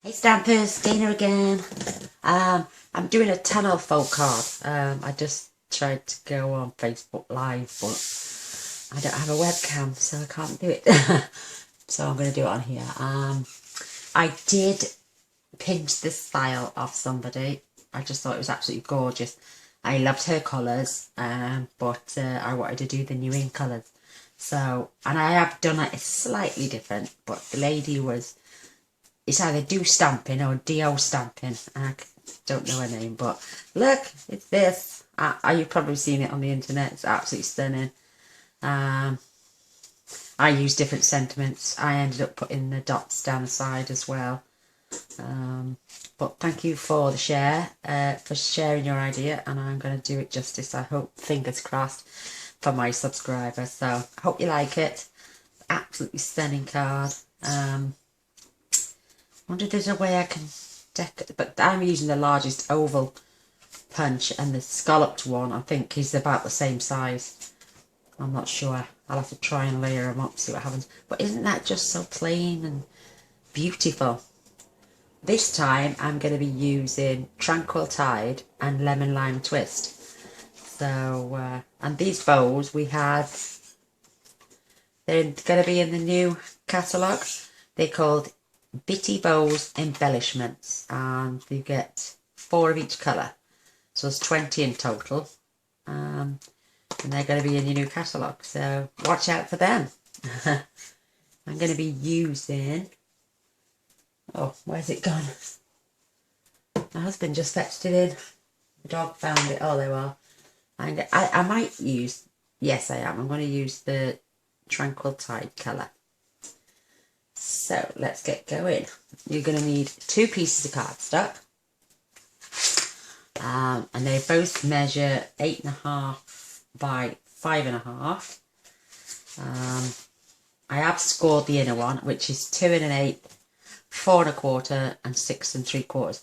Hey Stampers, Dana again. I'm doing a tunnel folk card. I just tried to go on Facebook Live, but I don't have a webcam, so I can't do it. So I'm going to do it on here. I did pinch this file off somebody. I just thought it was absolutely gorgeous. I loved her colours, but I wanted to do the new ink colours. So, and I have done it slightly different, but the lady was... It's either do stampin or do stampin. I don't know her name, but look, it's this. You've probably seen it on the internet. It's absolutely stunning. I use different sentiments. I ended up putting the dots down the side as well. But thank you for the share, for sharing your idea, and I'm going to do it justice. I hope, fingers crossed, for my subscribers. So I hope you like it. Absolutely stunning card. I wonder if there's a way I can decorate, but I'm using the largest oval punch, and the scalloped one I think is about the same size. I'm not sure. I'll have to try and layer them up, see what happens. But isn't that just so plain and beautiful? This time I'm going to be using Tranquil Tide and Lemon Lime Twist. So, and these bows we had, they're going to be in the new catalogue. They're called Bitty Bows Embellishments, and you get 4 of each colour, so there's 20 in total, and they're going to be in your new catalogue, so watch out for them. I'm going to be using, oh, where's it gone? My husband just fetched it in, the dog found it. Oh, there we are. I might use, yes I am, I'm going to use the Tranquil Tide colour. So let's get going. You're going to need 2 pieces of cardstock, and they both measure 8.5 by 5.5. I have scored the inner one, which is 2 1/8, 4 1/4, and 6 3/4.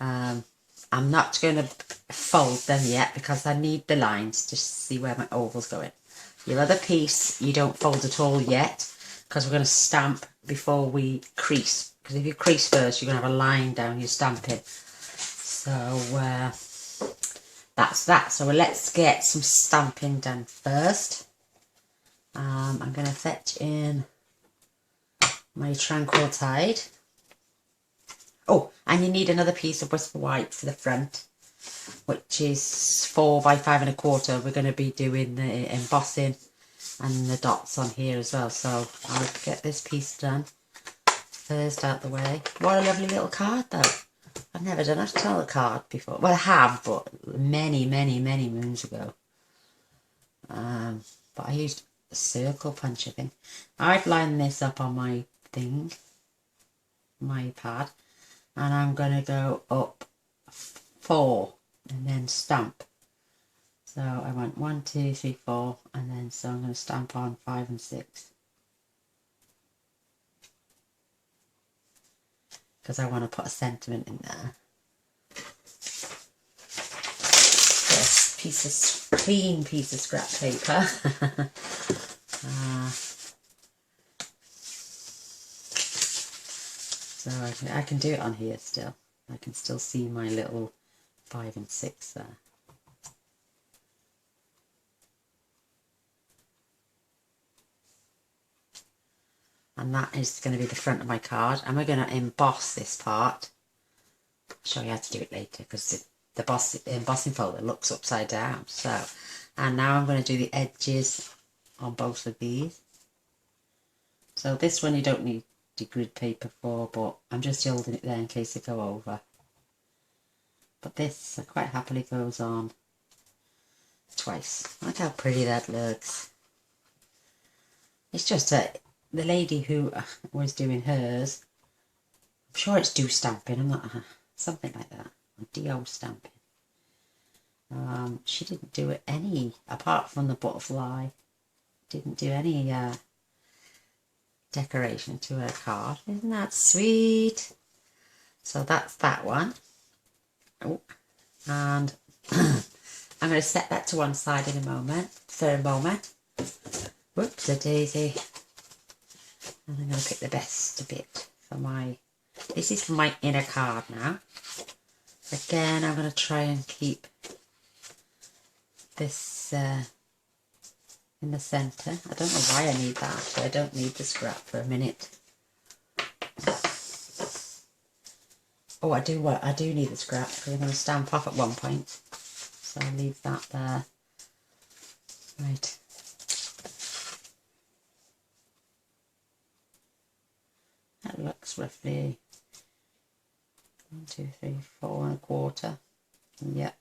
I'm not going to fold them yet because I need the lines to see where my oval's going. Your other piece you don't fold at all yet, because we're going to stamp before we crease. Because if you crease first, you're going to have a line down your stamping. So that's that. So let's get some stamping done first. I'm going to fetch in my Tranquil Tide. Oh, and you need another piece of Whisper White for the front, which is 4 by 5 1/4. We're going to be doing the embossing and the dots on here as well, so I'll get this piece done first out the way. What a lovely little card though. I've never done a tunnel card before. Well, I have, but many moons ago. But I used a circle punch, I think. I've lined this up on my thing, my pad, and I'm going to go up 4 and then stamp. So I went 1, 2, 3, 4, and then so I'm going to stamp on 5 and 6. Because I want to put a sentiment in there. This piece of clean piece of scrap paper. So I can do it on here still. I can still see my little 5 and 6 there. And that is going to be the front of my card. And we're going to emboss this part. I'll show you how to do it later, because the embossing folder looks upside down. So, and now I'm going to do the edges on both of these. So this one you don't need the grid paper for, but I'm just holding it there in case they go over. But this quite happily goes on twice. Look how pretty that looks. It's just that the lady who was doing hers, I'm sure it's do stamping, I'm not, something like that, or do stamping. She didn't do it any, apart from the butterfly, didn't do any decoration to her card. Isn't that sweet? So that's that one. Oh, and I'm going to set that to one side in a moment, for a moment. Whoops a daisy. And I'm going to pick the best bit for my This is for my inner card now. Again, I'm going to try and keep this in the centre. I don't know why I need that actually. I don't need the scrap for a minute. Oh, I do need the scrap because I'm going to stamp off at one point. So I'll leave that there. Right. That looks roughly 1, 2, 3, 4 1/4. Yep.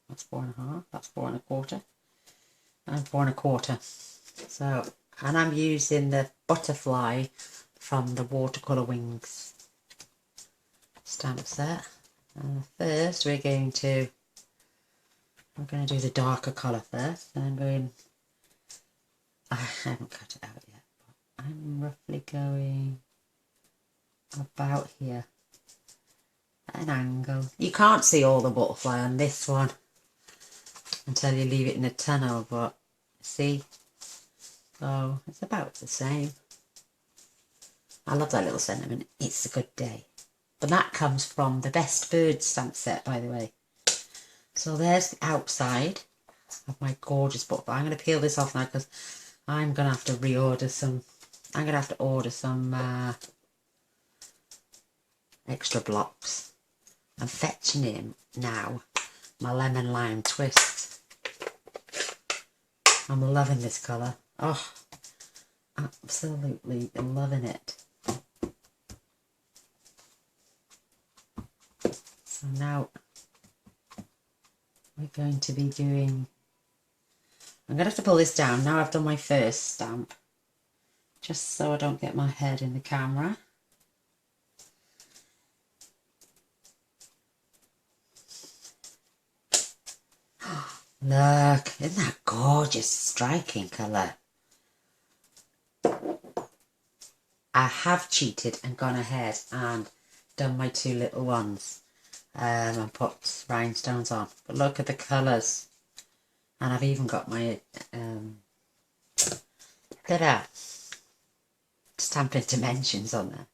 That's 4 1/2. That's 4 1/4. And 4 1/4. So, and I'm using the butterfly from the Watercolor Wings stamp set. And first I'm going to do the darker colour first. And I haven't cut it out yet, but I'm roughly going about here. An angle. You can't see all the butterfly on this one until you leave it in a tunnel, but see? So it's about the same. I love that little sentiment. It's a good day. But that comes from the Best Birds stamp set, by the way. So there's the outside of my gorgeous butterfly. I'm going to peel this off now because I'm going to have to reorder some. I'm going to have to order some extra blocks. I'm fetching in now my lemon lime twist. I'm loving this colour. Oh, absolutely loving it. So now we're going to be doing, I'm going to have to pull this down. Now I've done my first stamp, just so I don't get my head in the camera. Look, isn't that gorgeous, striking colour? I have cheated and gone ahead and done my 2 little ones and put rhinestones on. But look at the colours. And I've even got my stampin' dimensions on there.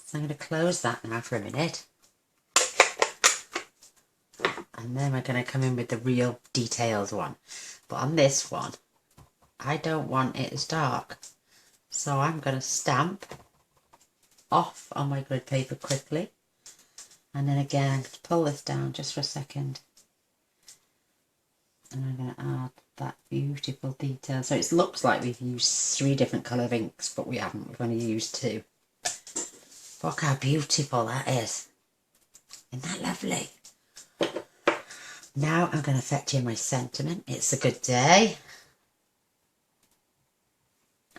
So I'm going to close that now for a minute. And then we're going to come in with the real detailed one. But on this one, I don't want it as dark. So I'm going to stamp off on my grid paper quickly. And then again, I'm going to pull this down just for a second. And I'm going to add that beautiful detail. So it looks like we've used 3 different colour of inks, but we haven't. We've only used 2. Look how beautiful that is. Isn't that lovely? Now I'm going to fetch in my sentiment. It's a good day.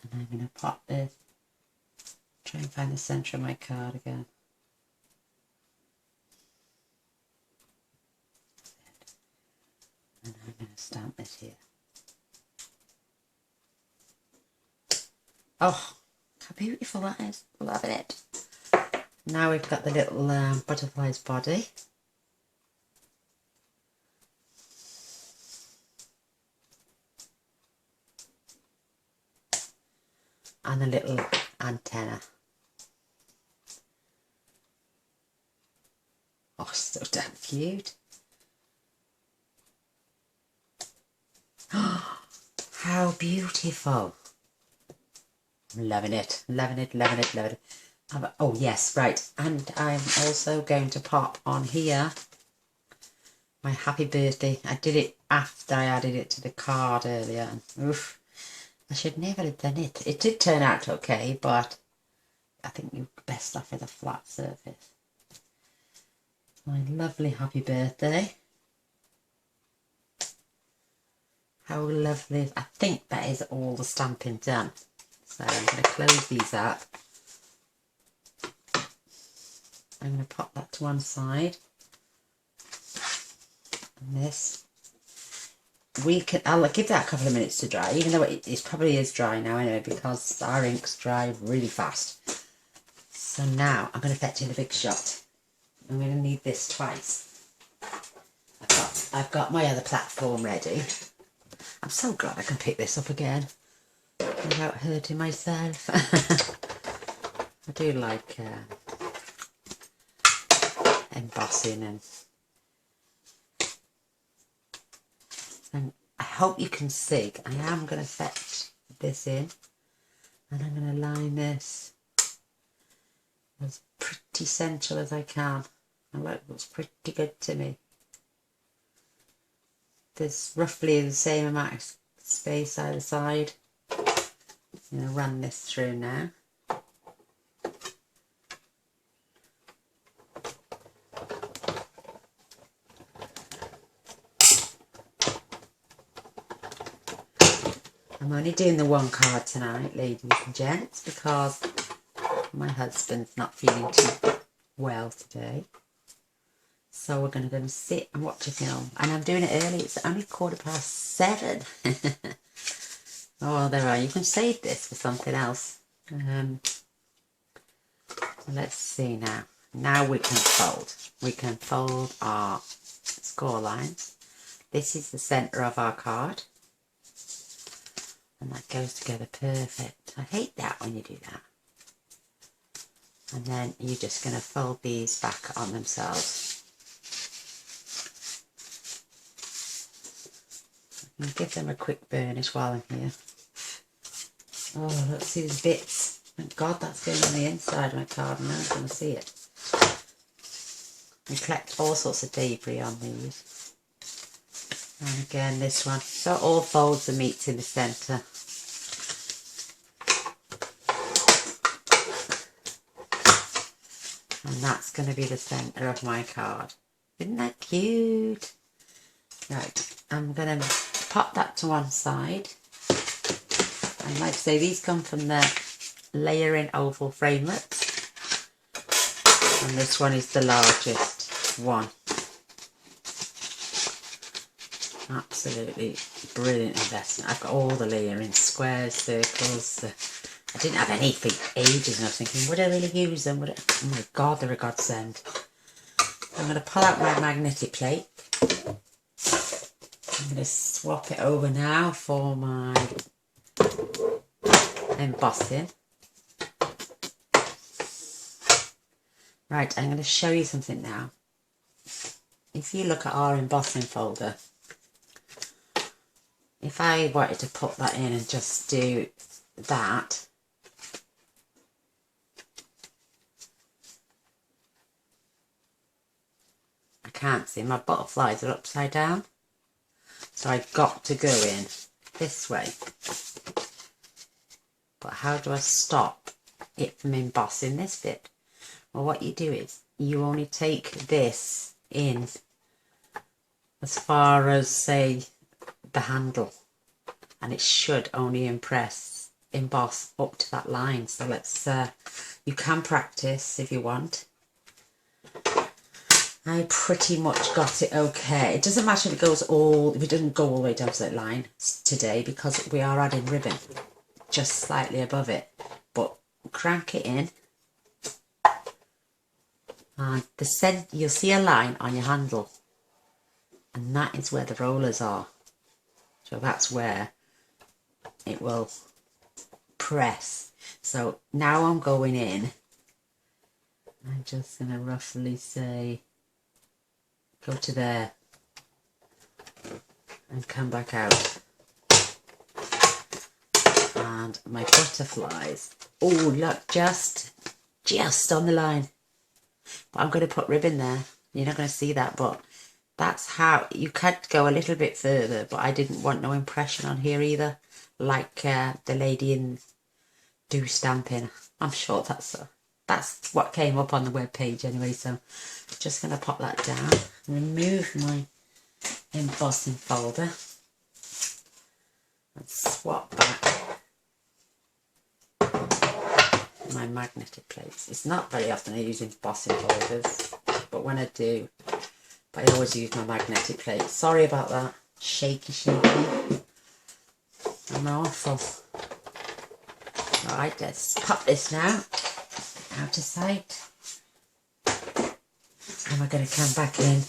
And I'm going to pop this. Try and find the centre of my card again. And I'm going to stamp this here. Oh, how beautiful that is. Love it. Now we've got the little butterfly's body. And a little antenna. Oh, so damn cute. How beautiful. I'm loving it, loving it, loving it, loving it. Oh yes, right. And I'm also going to pop on here my happy birthday. I did it after I added it to the card earlier. And, oof. I should never have done it. It did turn out okay, but I think you're best off with a flat surface. My lovely happy birthday. How lovely. I think that is all the stamping done. So I'm going to close these up. I'm going to pop that to one side. And this. I'll give that a couple of minutes to dry, even though it probably is dry now anyway, because our inks dry really fast. So now I'm going to fetch in a big shot. I'm going to need this twice. I've got my other platform ready. I'm so glad I can pick this up again without hurting myself. I do like embossing, and I hope you can see. I am going to fetch this in, and I'm going to line this as pretty central as I can. And that looks pretty good to me. There's roughly the same amount of space either side. I'm going to run this through now. I'm only doing the one card tonight, ladies and gents, because my husband's not feeling too well today. So we're going to go and sit and watch a film. And I'm doing it early. It's only 7:15. Oh, there are. You can save this for something else. Let's see now. Now we can fold. We can fold our score lines. This is the centre of our card. And that goes together perfect. I hate that when you do that. And then you're just going to fold these back on themselves. And give them a quick burnish while I'm here. Oh, let's see the bits. Thank God that's going on the inside of my card and no one's going to see it. We collect all sorts of debris on these. And again this one. So it all folds and meets in the centre. And that's going to be the centre of my card. Isn't that cute? Right, I'm going to pop that to one side. And like I say, these come from the layering oval framelits. And this one is the largest one. Absolutely brilliant investment. I've got all the layering, squares, circles. I didn't have any for ages and I was thinking, would I really use them? Oh my God, they're a godsend. I'm going to pull out my magnetic plate. I'm going to swap it over now for my embossing. Right, I'm going to show you something now. If you look at our embossing folder, if I wanted to put that in and just do that, I can't see. My butterflies are upside down. So I've got to go in this way. But how do I stop it from embossing this bit? Well, what you do is you only take this in as far as, say, the handle. And it should only emboss up to that line. So let's, you can practice if you want. I pretty much got it okay. It doesn't matter if it doesn't go all the way down to that line today because we are adding ribbon just slightly above it. But crank it in. And you'll see a line on your handle. And that is where the rollers are. So that's where it will press. So now I'm going in. I'm just going to roughly say, go to there and come back out. And my butterflies, oh look, just on the line. But I'm going to put ribbon there. You're not going to see that, but that's how, you could go a little bit further, but I didn't want no impression on here either, like the lady in Do Stampin. I'm sure that's what came up on the web page anyway, so just going to pop that down, remove my embossing folder and swap back my magnetic plates. It's not very often I use embossing folders, but when I do, I always use my magnetic plate. Sorry about that. Shaky. I'm awful. Alright, let's pop this now out of sight. And we're going to come back in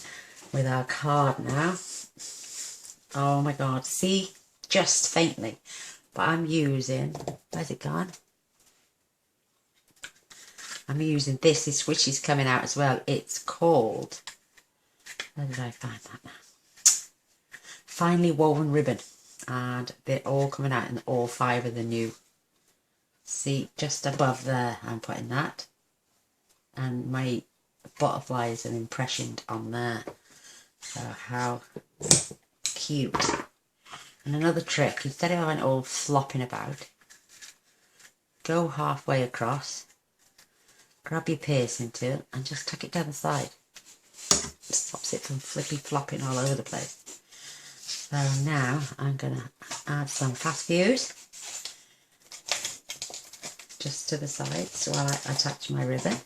with our card now. Oh my God, see? Just faintly. But I'm using, where's it gone? I'm using this which is coming out as well. It's called, where did I find that now? Finely Woven Ribbon. And they're all coming out in all 5 of the new. See, just above there I'm putting that. And my butterflies are impressioned on there. So how cute. And another trick, instead of having it all flopping about, go halfway across, grab your piercing tool and just tuck it down the side. It stops it from flippy flopping all over the place. So now I'm going to add some fast fuse just to the sides while I attach my ribbon.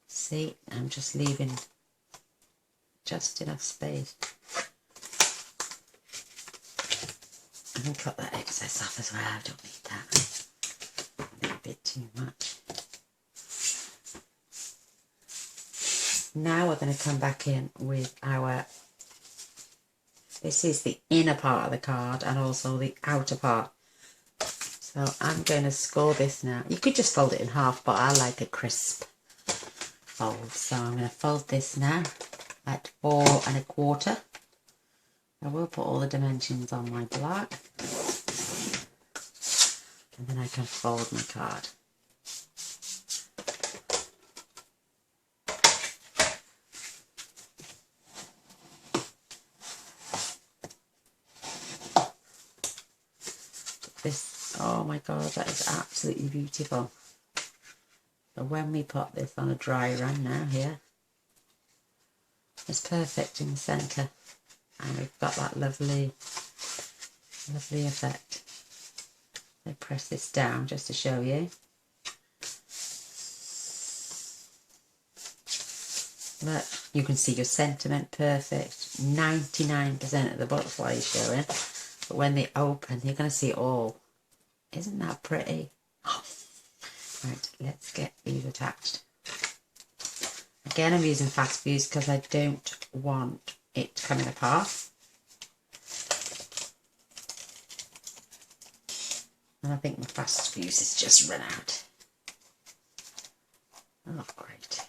See, I'm just leaving just enough space. I can cut that excess off as well, I don't need that. A bit too much. Now we're going to come back in with our, this is the inner part of the card and also the outer part. So I'm going to score this now. You could just fold it in half, but I like a crisp fold. So I'm going to fold this now at 4 1/4. I will put all the dimensions on my block. And then I can fold my card. This, oh my god, that is absolutely beautiful. So when we put this on a dry run now here, it's perfect in the centre. And we've got that lovely, lovely effect. I press this down just to show you. Look, you can see your sentiment perfect. 99% of the butterfly is showing. But when they open, you're going to see it all. Isn't that pretty? Oh. Right, let's get these attached. Again, I'm using fast fuse because I don't want it coming apart. And I think my fast fuse has just run out. Oh, great.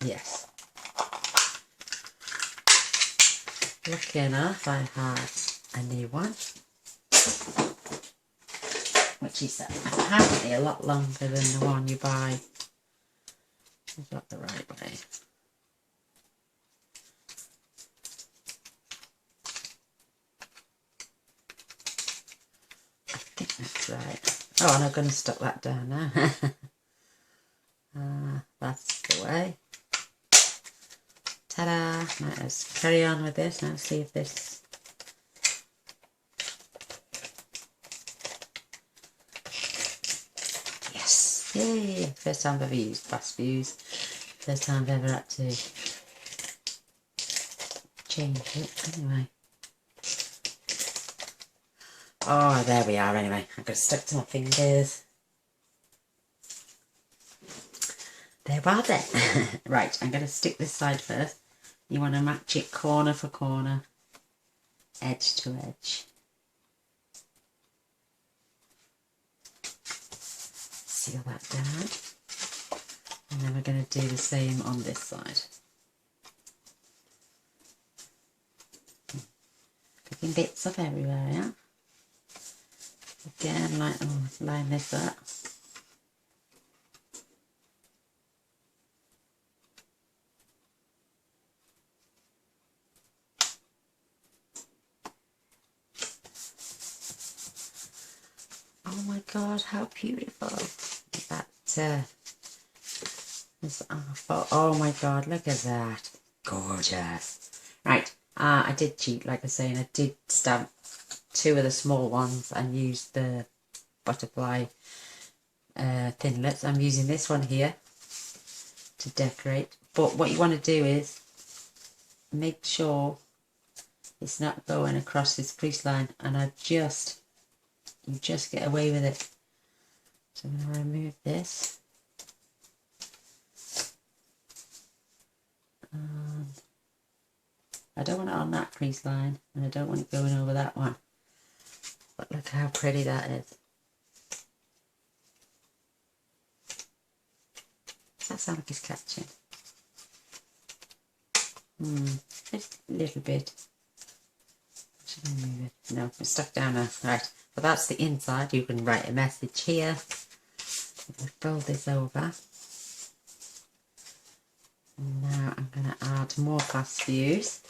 Yes. Lucky enough, I have a new one, which is apparently a lot longer than the one you buy. I've got the right way. I think that's right. Oh, and I'm going to stuck that down now. That's the way. Ta-da! Right, let's carry on with this now, see if this... Yes! Yay! First time I've ever used fast fuse. First time I've ever had to change it. Anyway. Oh, there we are anyway. I got stuck to my fingers. There we are then. Right, I'm going to stick this side first. You want to match it corner for corner, edge to edge. Seal that down. And then we're going to do the same on this side. Picking bits up everywhere, yeah? Again, line this up. Oh my god, how beautiful. That, oh my god, look at that. Gorgeous. Right, I did cheat, like I was saying, I did stamp 2 of the small ones and use the butterfly thinlits. I'm using this one here to decorate. But what you want to do is make sure it's not going across this crease line, and you just get away with it. So I'm going to remove this. And I don't want it on that crease line, and I don't want it going over that one. But look how pretty that is. Does that sound like it's catching? Just a little bit. Should I move it? No, it's stuck down now. Right, but that's the inside. You can write a message here. Fold this over. And now I'm going to add more fast views.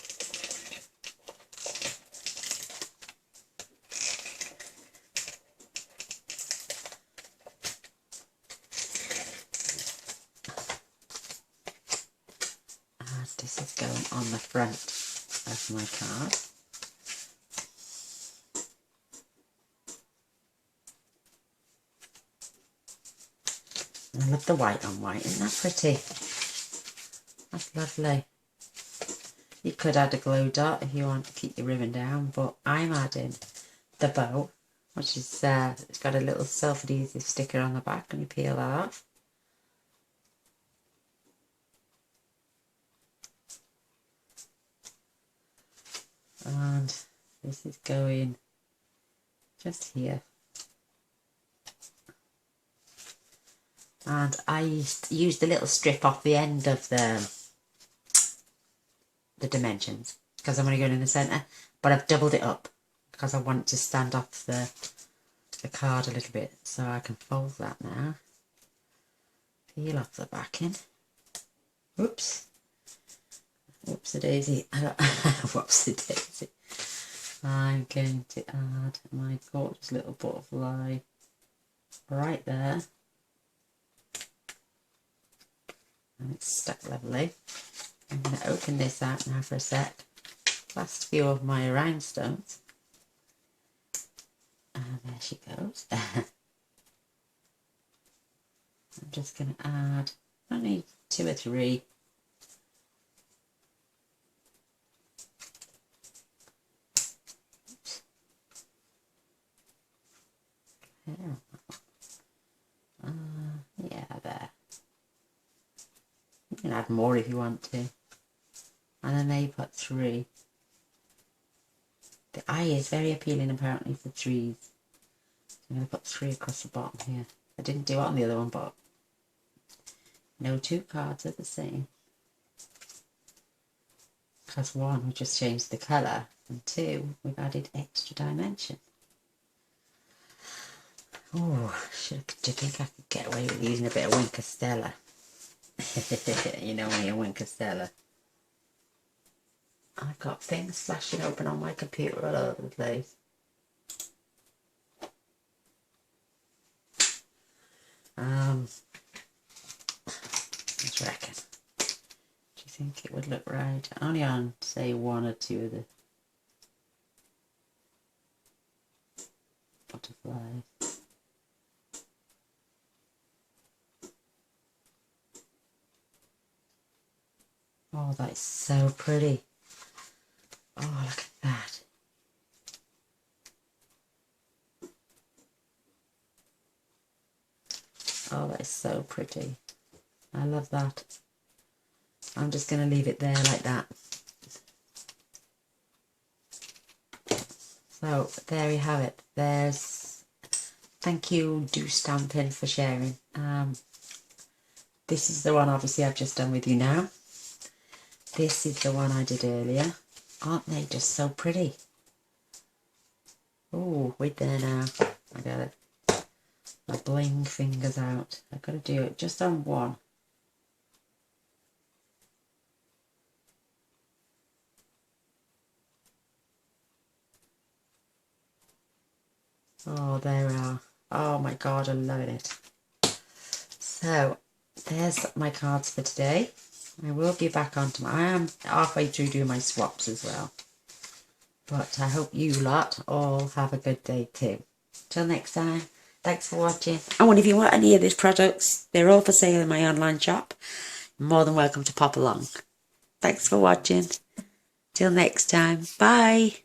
And this is going on the front of my card. I love the white on white, isn't that pretty? That's lovely. You could add a glow dot if you want to keep your ribbon down, but I'm adding the bow, which is, it's got a little self-adhesive sticker on the back, and you peel that off. And this is going just here. And I used the little strip off the end of the dimensions because I'm only going in the centre, but I've doubled it up because I want it to stand off the card a little bit, so I can fold that now. Peel off the backing. Oops. Whoopsie daisy. Whoopsie daisy. I'm going to add my gorgeous little butterfly right there. And it's stuck lovely. I'm going to open this out now for a sec. Last few of my rhinestones. And there she goes. I'm just going to add only 2 or 3. Yeah, there. You can add more if you want to. And then they put 3. The eye is very appealing apparently for 3s. So I'm going to put 3 across the bottom here. I didn't do it on the other one, but no 2 cards are the same. Because 1, we just changed the colour, and 2, we've added extra dimension. Oh, do you think I could get away with using a bit of Winker Stella? You know me and Winker Stella. I've got things flashing open on my computer all over the place. What do you reckon? Do you think it would look right? Only on, say, 1 or 2 of the butterflies. Oh, that is so pretty. Oh, look at that. Oh, that is so pretty. I love that. I'm just going to leave it there like that. So, there you have it. Thank you, Do Stampin, for sharing. This is the one, obviously, I've just done with you now. This is the one I did earlier. Aren't they just so pretty? Oh, wait there now. I got it. My bling fingers out. I've got to do it just on 1. Oh, there we are. Oh my God, I'm loving it. So, there's my cards for today. I will be back onto I am halfway through doing my swaps as well. But I hope you lot all have a good day too. Till next time, thanks for watching. And if you want any of these products, they're all for sale in my online shop. You're more than welcome to pop along. Thanks for watching. Till next time, bye.